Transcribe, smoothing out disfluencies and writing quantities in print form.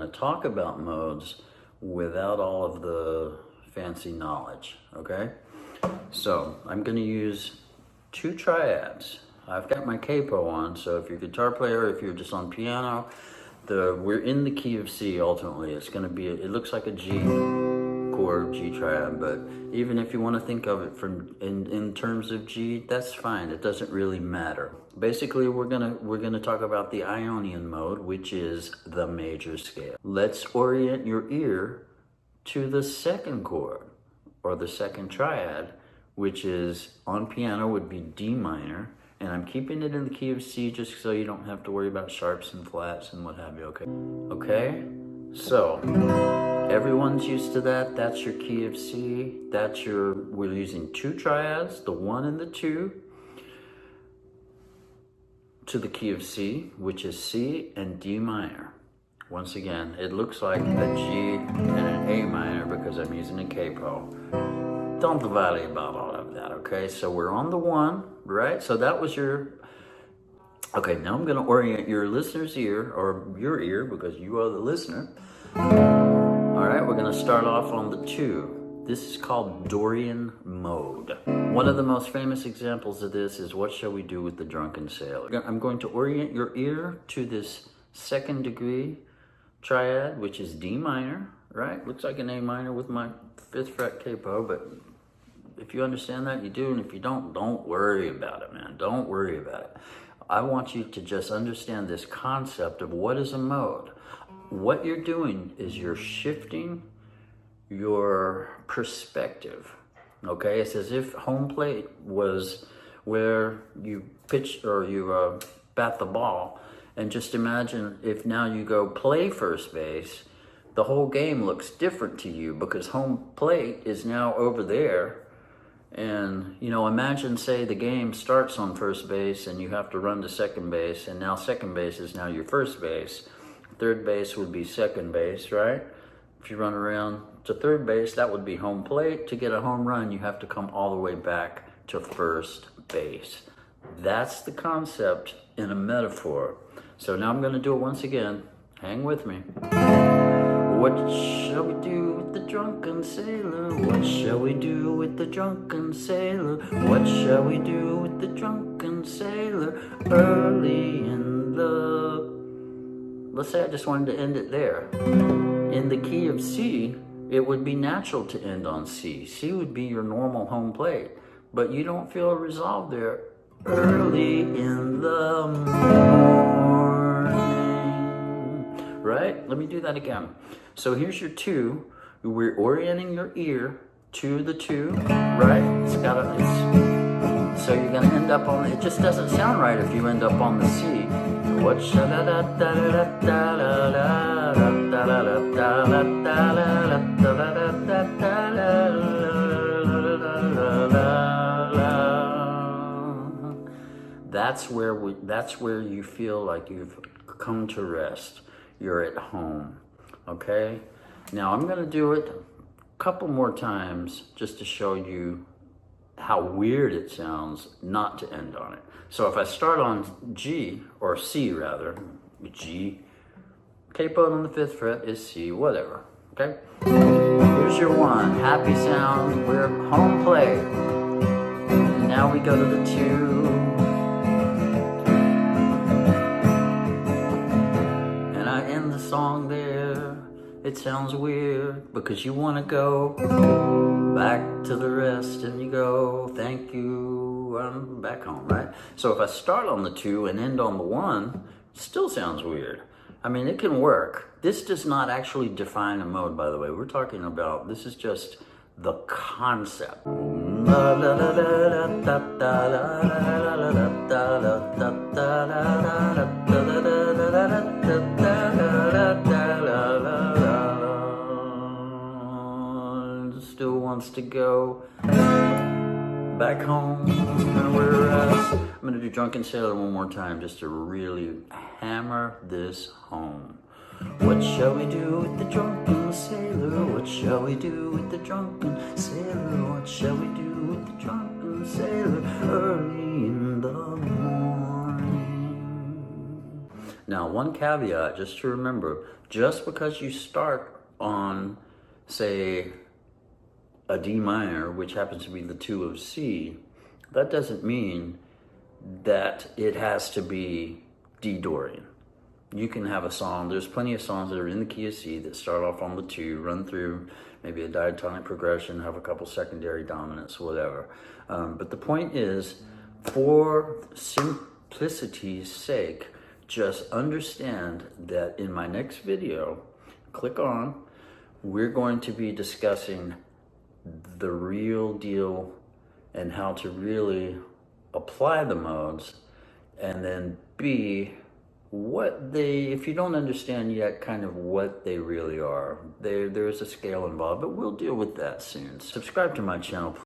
to talk about modes without all of the fancy knowledge, okay? So I'm going to use 2 triads. I've got my capo on, so if you're a guitar player, if you're just on piano, we're in the key of C ultimately. It's going to be, it looks like a G chord, G triad, but even if you want to think of it in terms of G, that's fine. It doesn't really matter. Basically, we're gonna talk about the Ionian mode, which is the major scale. Let's orient your ear to the second chord, or the second triad, which is on piano would be D minor, and I'm keeping it in the key of C just so you don't have to worry about sharps and flats and what have you, okay? Okay, so everyone's used to that. That's your key of C. We're using 2 triads, the 1 and the 2, to the key of C, which is C and D minor. Once again, it looks like a G and an A minor because I'm using a capo. Don't worry about all of that, okay? So we're on the 1, right? So that was your... Okay, now I'm gonna orient your listener's ear, or your ear, because you are the listener. All right, we're gonna start off on the 2. This is called Dorian mode. One of the most famous examples of this is What Shall We Do with the Drunken Sailor? I'm going to orient your ear to this 2nd degree triad, which is D minor, right? Looks like an A minor with my 5th fret capo, but if you understand that, you do, and if you don't worry about it, man. Don't worry about it. I want you to just understand this concept of what is a mode. What you're doing is you're shifting your perspective, okay? It's as if home plate was where you pitch or you bat the ball, and just imagine if now you go play first base, the whole game looks different to you because home plate is now over there. And, you know, imagine, say, the game starts on first base and you have to run to second base, and now second base is now your first base. Third base would be second base, right? If you run around to third base, that would be home plate. To get a home run, you have to come all the way back to first base. That's the concept in a metaphor. So now I'm going to do it once again. Hang with me. What shall we do with the drunken sailor? What shall we do with the drunken sailor? What shall we do with the drunken sailor? Early in the... Let's say I just wanted to end it there. In the key of C, it would be natural to end on C. C would be your normal home plate, but you don't feel a resolve there. Early in the morning. Right? Let me do that again. So here's your 2. We're orienting your ear to the 2, right? So you're gonna end up on, it just doesn't sound right if you end up on the C. What shall da da da da da da da da da da. That's where you feel like you've come to rest. You're at home, okay? Now I'm gonna do it a couple more times just to show you how weird it sounds not to end on it. So if I start on G, or C rather, G, capo on the 5th fret is C, whatever, okay? Here's your 1, happy sound, we're home plate. And now we go to the 2. And I end the song there. It sounds weird because you want to go back to the rest and you go, thank you, I'm back home, right? So if I start on the 2 and end on the 1, it still sounds weird. I mean, it can work. This does not actually define a mode, by the way. We're talking about, this is just the concept. Still wants to go back home and where we're at. I'm gonna do Drunken Sailor one more time just to really hammer this home. What shall we do with the drunken sailor? What shall we do with the drunken sailor? What shall we do with the drunken sailor early in the morning? Now, one caveat, just to remember, just because you start on, say, a D minor, which happens to be the 2 of C, that doesn't mean that it has to be D Dorian. You can have a song, there's plenty of songs that are in the key of C that start off on the 2, run through maybe a diatonic progression, have a couple secondary dominants, whatever. But the point is, for simplicity's sake, just understand that in my next video, click on, we're going to be discussing the real deal and how to really apply the modes, and then B, what they, if you don't understand yet kind of what they really are. There's a scale involved, but we'll deal with that soon. Subscribe to my channel.